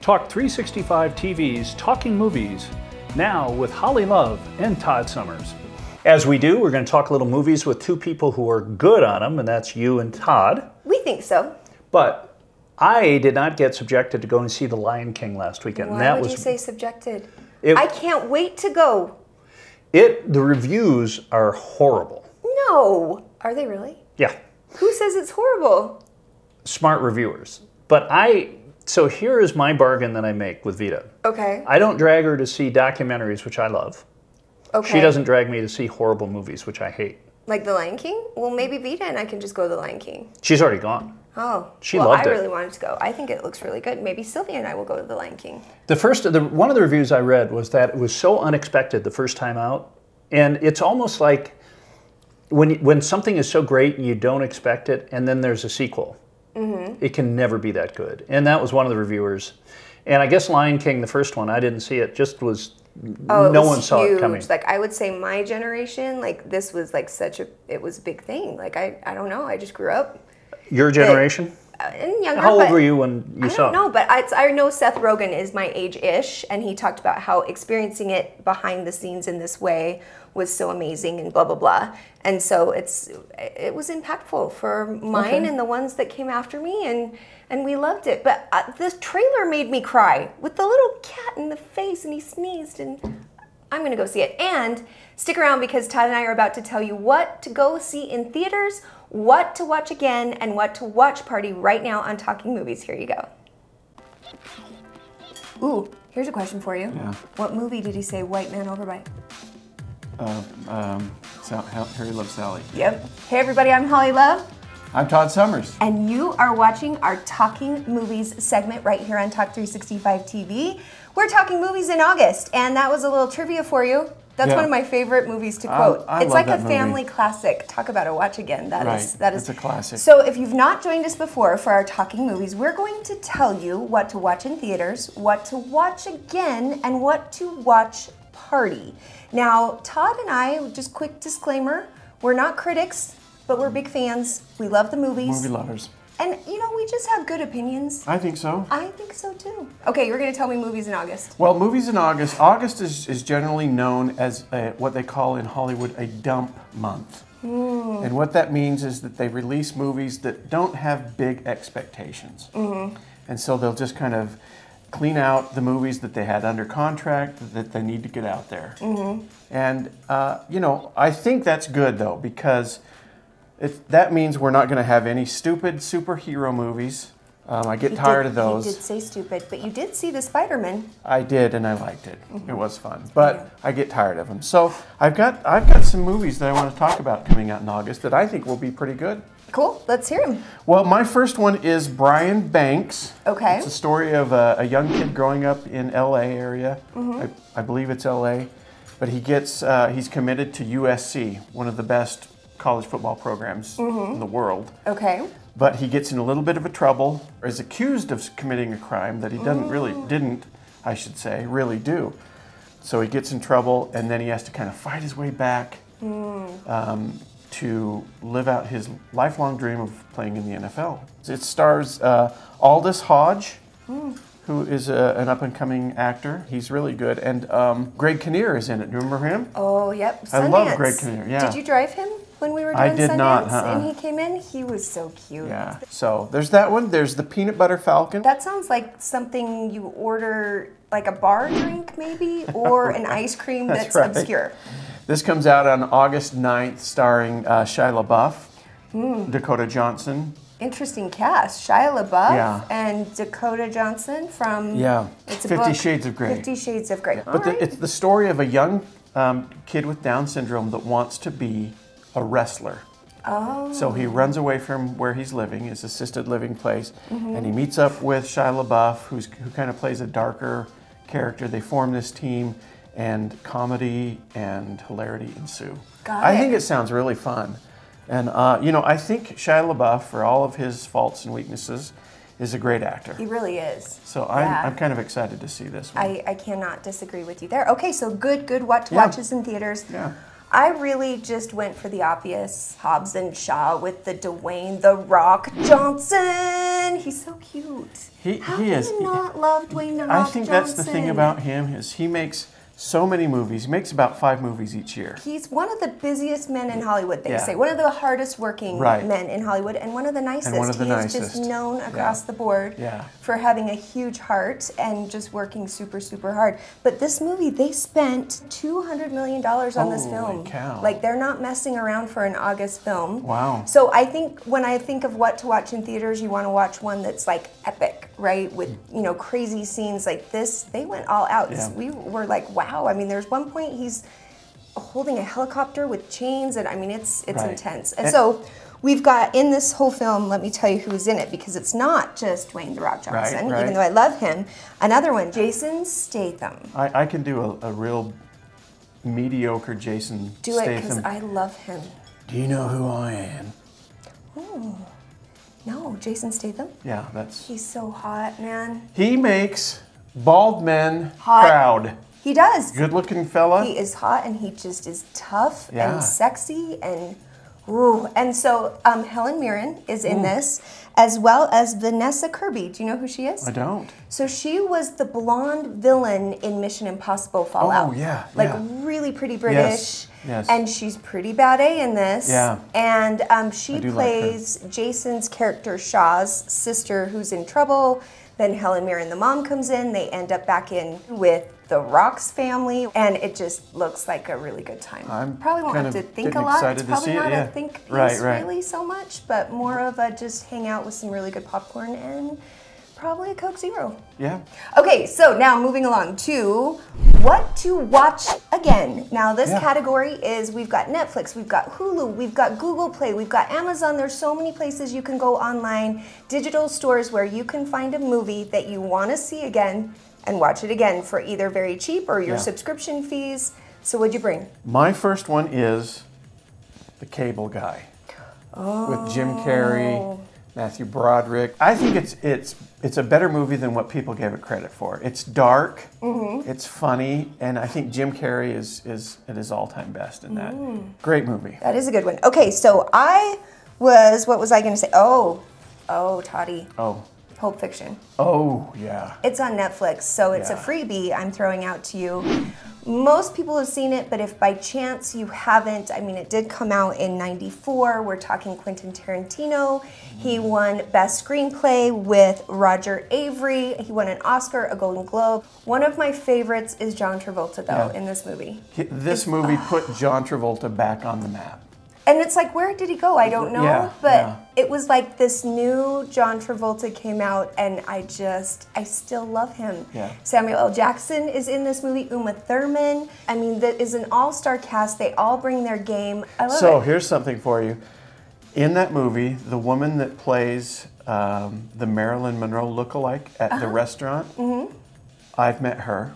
Talk 365 TV's Talking Movies, now with Holly Love and Todd Summers. As we do, we're going to talk a little movies with two people who are good on them, and that's you and Todd. We think so. But I did not get subjected to go and see The Lion King last weekend. Why would you say subjected? I can't wait to go. The reviews are horrible. No. Are they really? Yeah. Who says it's horrible? Smart reviewers. But so here is my bargain that I make with Vita. Okay. I don't drag her to see documentaries, which I love. Okay. She doesn't drag me to see horrible movies, which I hate. Like The Lion King? Well, maybe Vita and I can just go to The Lion King. She's already gone. Oh. She loved it. I really wanted to go. I think it looks really good. Maybe Sylvia and I will go to The Lion King. One of the reviews I read was that it was so unexpected the first time out. And it's almost like when something is so great and you don't expect it, and then there's a sequel. Mm-hmm. It can never be that good. And that was one of the reviewers. And I guess Lion King, the first one, I didn't see it. Just was, no one saw it coming. Like, I would say my generation, like, this was like it was a big thing. Like, I don't know, I just grew up. Your generation? And younger. How old were you when you saw it? I don't know, but I know Seth Rogen is my age-ish, and he talked about how experiencing it behind the scenes in this way was so amazing and blah, blah, blah. And so it was impactful for mine and the ones that came after me, and we loved it. But the trailer made me cry with the little cat in the face, and he sneezed, and I'm going to go see it. And stick around, because Todd and I are about to tell you what to go see in theaters, what to watch again, and what to watch party right now on Talking Movies. Here you go. Ooh, here's a question for you. Yeah. What movie did he say white man overbite? Harry Loves Sally. Yep. Hey everybody, I'm Holly Love. I'm Todd Summers. And you are watching our Talking Movies segment right here on Talk 365 TV. We're talking movies in August, and that was a little trivia for you. That's one of my favorite movies to quote. I it's love like that a family movie. classic. Talk about a watch again. That is It's a classic. So if you've not joined us before for our Talking Movies, we're going to tell you what to watch in theaters, what to watch again, and what to watch party. Now, Todd and I, just quick disclaimer, we're not critics, but we're big fans. We love the movies. Movie lovers. And, you know, we just have good opinions. I think so. I think so, too. Okay, you're going to tell me movies in August. Well, movies in August. August is generally known as what they call in Hollywood a dump month. And what that means is that they release movies that don't have big expectations. And so they'll just kind of clean out the movies that they had under contract that they need to get out there. And, you know, I think that's good, though, because that means we're not going to have any stupid superhero movies. I get tired of those. You did say stupid, but you did see the Spider-Man. I did, and I liked it. It was fun, but I get tired of them. So I've got some movies that I want to talk about coming out in August that I think will be pretty good. Cool, let's hear them. Well, my first one is Brian Banks. Okay. It's a story of a young kid growing up in L.A. area. I believe it's L.A., but he's committed to USC, one of the best college football programs in the world. Okay. But he gets in a little bit of a trouble, or is accused of committing a crime that he didn't really do. So he gets in trouble, and then he has to kind of fight his way back to live out his lifelong dream of playing in the NFL. It stars Aldous Hodge, who is an up-and-coming actor. He's really good. And Greg Kinnear is in it. Do you remember him? Oh, yep. Sundance. I love Greg Kinnear, yeah. Did you drive him when we were doing I did Sundance? not, And he came in? He was so cute. Yeah. So there's that one. There's the Peanut Butter Falcon. That sounds like something you order, like a bar drink maybe, or an ice cream that's right. obscure. This comes out on August 9th, starring Shia LaBeouf, Dakota Johnson. Interesting cast. Shia LaBeouf and Dakota Johnson from it's 50 Shades of Grey. 50 Shades of Grey. But it's the story of a young kid with Down syndrome that wants to be a wrestler. Oh. So he runs away from where he's living, his assisted living place, and he meets up with Shia LaBeouf, who kind of plays a darker character. They form this team, and comedy and hilarity ensue. I think it sounds really fun. And, you know, I think Shia LaBeouf, for all of his faults and weaknesses, is a great actor. He really is. So I'm kind of excited to see this one. I cannot disagree with you there. Okay, so good watches in theaters. Yeah. I really just went for the obvious Hobbs and Shaw with the Dwayne "The Rock" Johnson. He's so cute. How he is. Do you not love Dwayne "The Rock" I Johnson? think that's the thing about him is he makes so many movies. He makes about 5 movies each year. He's one of the busiest men in Hollywood, they Yeah. say. One of the hardest working Right. men in Hollywood, and one of the nicest. And one of the He is just nicest. known across the board Yeah. for having a huge heart and just working super, super hard. But this movie, they spent $200 million on this Holy film. cow. Like, they're not messing around for an August film. Wow. So I think when I think of what to watch in theaters, you want to watch one that's like epic, right? With, you know, crazy scenes like this. They went all out. Yeah. We were like, wow. I mean, there's one point he's holding a helicopter with chains, and I mean, it's Right. intense. And so we've got in this whole film, let me tell you who's in it, because it's not just Dwayne "The Rock" Johnson, Right. even though I love him. Another one, Jason Statham. I can do a real mediocre Jason Do it, because Statham. I love him. Do you know who I am? No, Jason Statham. Yeah, that's... He's so hot, man. He makes bald men Hot. proud. He does. Good-looking fella. He is hot, and he just is tough Yeah. and sexy, and ooh. And so Helen Mirren is in this, as well as Vanessa Kirby. Do you know who she is? I don't. So she was the blonde villain in Mission Impossible Fallout. Oh, yeah, Like yeah. really pretty British. Yes, yes. And she's pretty bad A in this. Yeah. And she I do like her. plays Jason's character Shaw's sister who's in trouble. Then Helen Mirren, the mom, comes in. They end up back in with the Rock's family, and it just looks like a really good time. I'm probably won't kind have to of think a getting lot. It's excited to probably see it, not yeah. a think piece Right. really so much, but more of a just hang out with some really good popcorn and probably a Coke Zero. Yeah. Okay, so now moving along to what to watch again. Now this Yeah. category is, we've got Netflix, we've got Hulu, we've got Google Play, we've got Amazon. There's so many places you can go online, digital stores where you can find a movie that you want to see again and watch it again for either very cheap or your Yeah. subscription fees. So what'd you bring? My first one is The Cable Guy. With Jim Carrey, Matthew Broderick. I think it's a better movie than what people give it credit for. It's dark, it's funny, and I think Jim Carrey is at his all-time best in that. Great movie. That is a good one. Okay, so what was I going to say? Oh, Toddy. Oh. Pulp Fiction. Oh, yeah. It's on Netflix, so it's a Yeah. freebie I'm throwing out to you. Most people have seen it, but if by chance you haven't, I mean, it did come out in '94. We're talking Quentin Tarantino. He won Best Screenplay with Roger Avery. He won an Oscar, a Golden Globe. One of my favorites is John Travolta, though, Yeah. in this movie. This movie put John Travolta back on the map. And it's like, where did he go? I don't know. Yeah, but yeah. it was like this new John Travolta came out, and I still love him. Yeah. Samuel L. Jackson is in this movie, Uma Thurman. I mean, that is an all-star cast. They all bring their game. I love So it. here's something for you. In that movie, the woman that plays the Marilyn Monroe lookalike at the restaurant, I've met her.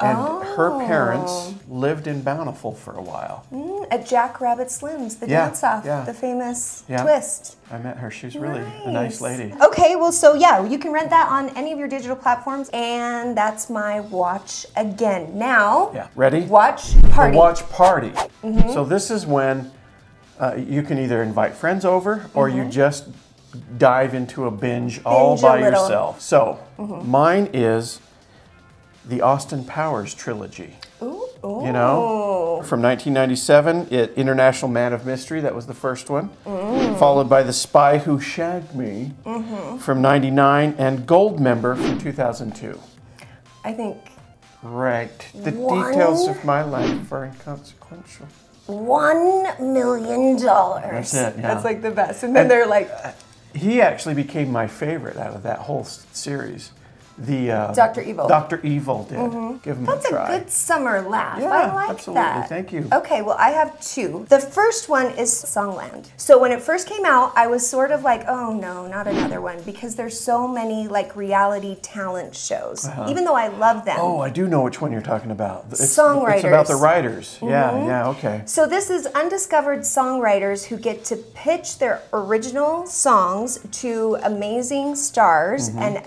And her parents lived in Bountiful for a while. At Jack Rabbit Slim's, the Yeah, dance-off, yeah. the famous Yeah. twist. I met her. She's really a nice lady. Okay, well, so yeah, you can rent that on any of your digital platforms, and that's my watch again. Now, Yeah. Ready? watch party. The watch party. So this is when you can either invite friends over or you just dive into a binge all Binge a by little. yourself. So mine is the Austin Powers trilogy. Ooh. You know, from 1997, International Man of Mystery, that was the first one. Followed by The Spy Who Shagged Me from 99 and Goldmember from 2002. I think Right. The One? details of my life are inconsequential. $1 million. That's it, yeah. That's like the best. And then they're like, He actually became my favorite out of that whole series. The Dr. Evil. Dr. Evil did. Give him that's a try. a good summer laugh. Yeah, I like absolutely. that. Thank you. Okay, well, I have two. The first one is Songland. So when it first came out, I was sort of like, oh no, not another one, because there's so many like reality talent shows, even though I love them. Oh, I do know which one you're talking about. It's Songwriters. about the writers. Yeah, okay. So this is undiscovered songwriters who get to pitch their original songs to amazing stars, and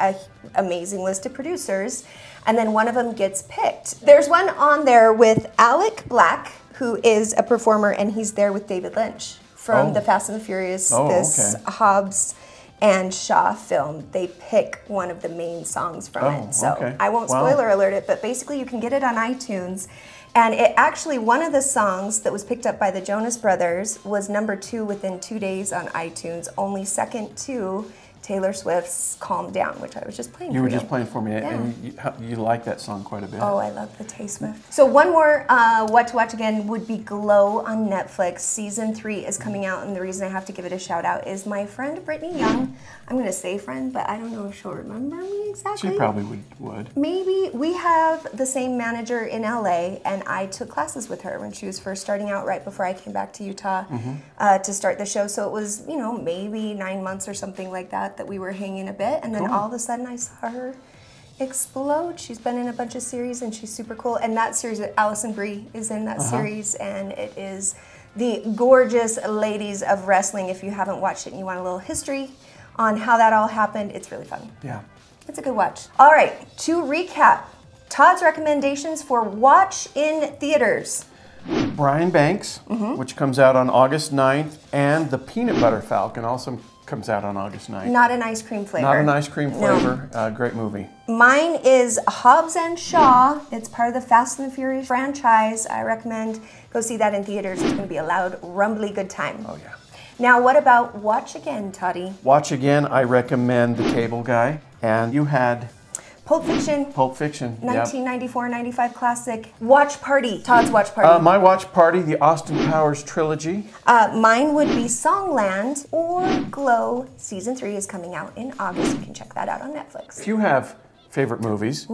amazing list of producers, and then one of them gets picked. There's one on there with Alec Black, who is a performer, and he's there with David Lynch from the Fast and the Furious, this Hobbs and Shaw film. They pick one of the main songs from it. So I won't spoiler alert it, but basically you can get it on iTunes. And it actually, one of the songs that was picked up by the Jonas Brothers was #2 within 2 days on iTunes, only second to Taylor Swift's Calm Down, which I was just playing for you. You were just playing for me, and you like that song quite a bit. Oh, I love the Tay Swift. So one more what to watch again would be Glow on Netflix. Season 3 is coming out, and the reason I have to give it a shout out is my friend Brittany Young. I'm going to say friend, but I don't know if she'll remember me exactly. She probably would. Maybe. We have the same manager in LA, and I took classes with her when she was first starting out right before I came back to Utah to start the show. So it was, you know, maybe 9 months or something like that we were hanging a bit, and then all of a sudden I saw her explode. She's been in a bunch of series, and she's super cool. And that series, Allison Brie is in that series, and it is the gorgeous ladies of wrestling. If you haven't watched it and you want a little history on how that all happened, it's really fun. Yeah. It's a good watch. All right, to recap, Todd's recommendations for watch in theaters. Brian Banks, which comes out on August 9th, and The Peanut Butter Falcon also comes out on August 9th. Not an ice cream flavor. Not an ice cream flavor. Great movie. Mine is Hobbs and Shaw. It's part of the Fast and the Furious franchise. I recommend go see that in theaters. It's going to be a loud, rumbly good time. Oh, yeah. Now, what about Watch Again, Toddy? Watch Again, I recommend The Cable Guy. And you had... Pulp Fiction. Pulp Fiction. 1994-95 classic. Watch Party. Todd's Watch Party. My Watch Party, the Austin Powers trilogy. Mine would be Songland or Glow. Season 3 is coming out in August. You can check that out on Netflix. If you have favorite movies,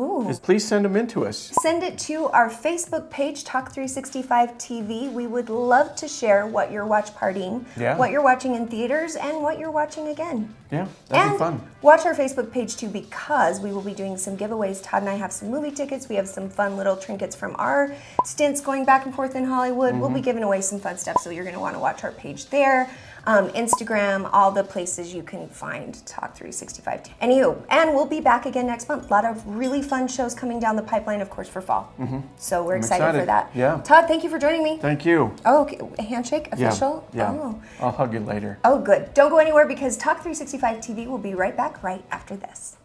please send them in to us. Send it to our Facebook page, Talk365 TV. We would love to share what you're watch partying, what you're watching in theaters, and what you're watching again. Yeah, that'd be fun. Watch our Facebook page too, because we will be doing some giveaways. Todd and I have some movie tickets. We have some fun little trinkets from our stints going back and forth in Hollywood. We'll be giving away some fun stuff, so you're going to want to watch our page there. Instagram, all the places you can find Talk365. Anywho, and we'll be back again next month. A lot of really fun shows coming down the pipeline, of course, for fall. So we're excited for that. Yeah. Todd, thank you for joining me. Thank you. Oh, okay. A handshake? Official? Yeah. Oh. I'll hug you later. Oh, good. Don't go anywhere, because Talk365 TV will be right back right after this.